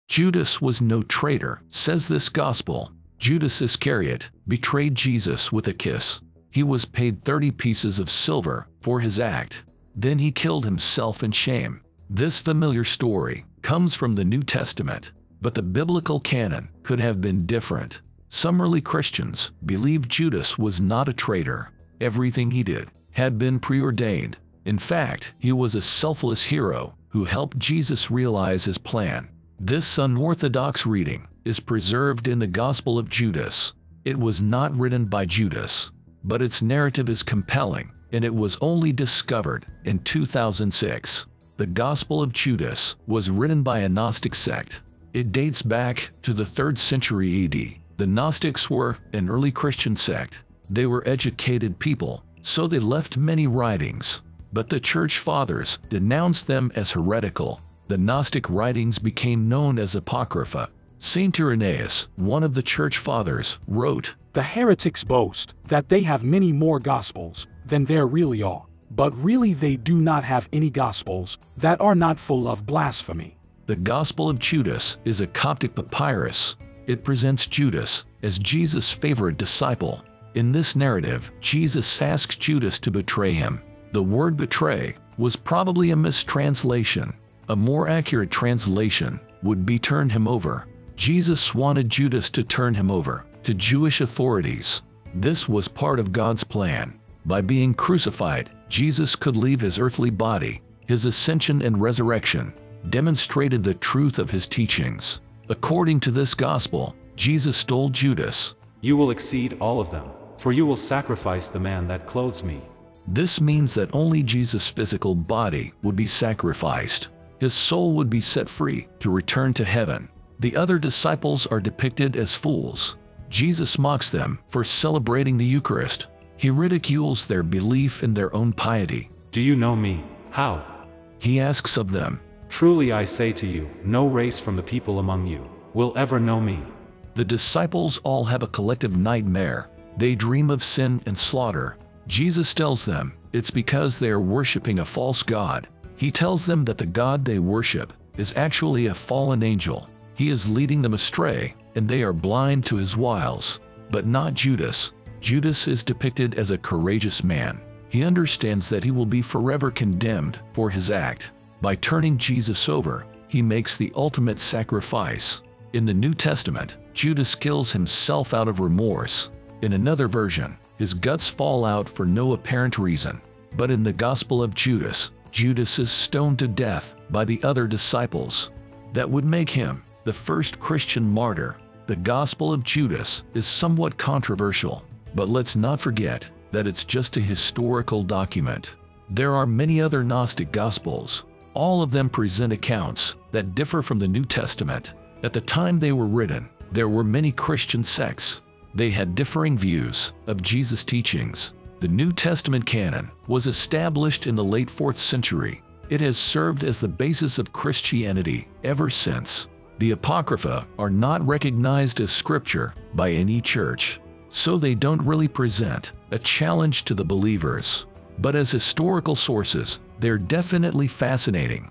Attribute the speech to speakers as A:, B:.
A: Judas was no traitor, says this gospel. Judas Iscariot betrayed Jesus with a kiss. He was paid 30 pieces of silver for his act. Then he killed himself in shame. This familiar story comes from the New Testament, but the biblical canon could have been different. Some early Christians believed Judas was not a traitor. Everything he did had been preordained. In fact, he was a selfless hero who helped Jesus realize his plan. This unorthodox reading is preserved in the Gospel of Judas. It was not written by Judas, but its narrative is compelling, and it was only discovered in 2006. The Gospel of Judas was written by a Gnostic sect. It dates back to the 3rd century AD. The Gnostics were an early Christian sect. They were educated people, so they left many writings, but the Church Fathers denounced them as heretical. The Gnostic writings became known as Apocrypha. Saint Irenaeus, one of the Church Fathers, wrote,
B: "The heretics boast that they have many more Gospels than there really are, but really they do not have any Gospels that are not full of blasphemy."
A: The Gospel of Judas is a Coptic papyrus. It presents Judas as Jesus' favorite disciple. In this narrative, Jesus asks Judas to betray him. The word betray was probably a mistranslation. A more accurate translation would be turn him over. Jesus wanted Judas to turn him over to Jewish authorities. This was part of God's plan. By being crucified, Jesus could leave his earthly body. His ascension and resurrection demonstrated the truth of his teachings. According to this gospel, Jesus told Judas,
C: "You will exceed all of them, for you will sacrifice the man that clothes me."
A: This means that only Jesus' physical body would be sacrificed. His soul would be set free to return to heaven. The other disciples are depicted as fools. Jesus mocks them for celebrating the Eucharist. He ridicules their belief in their own piety.
C: "Do you know me? How?"
A: He asks of them.
C: "Truly I say to you, no race from the people among you will ever know me."
A: The disciples all have a collective nightmare. They dream of sin and slaughter. Jesus tells them it's because they are worshiping a false god. He tells them that the God they worship is actually a fallen angel. He is leading them astray, and they are blind to his wiles. But not Judas. Judas is depicted as a courageous man. He understands that he will be forever condemned for his act. By turning Jesus over, he makes the ultimate sacrifice. In the New Testament, Judas kills himself out of remorse. In another version, his guts fall out for no apparent reason. But in the Gospel of Judas, Judas is stoned to death by the other disciples. That would make him the first Christian martyr. The Gospel of Judas is somewhat controversial, but let's not forget that it's just a historical document. There are many other Gnostic Gospels. All of them present accounts that differ from the New Testament. At the time they were written, there were many Christian sects. They had differing views of Jesus' teachings. The New Testament canon was established in the late 4th century. It has served as the basis of Christianity ever since. The Apocrypha are not recognized as scripture by any church, so they don't really present a challenge to the believers. But as historical sources, they're definitely fascinating.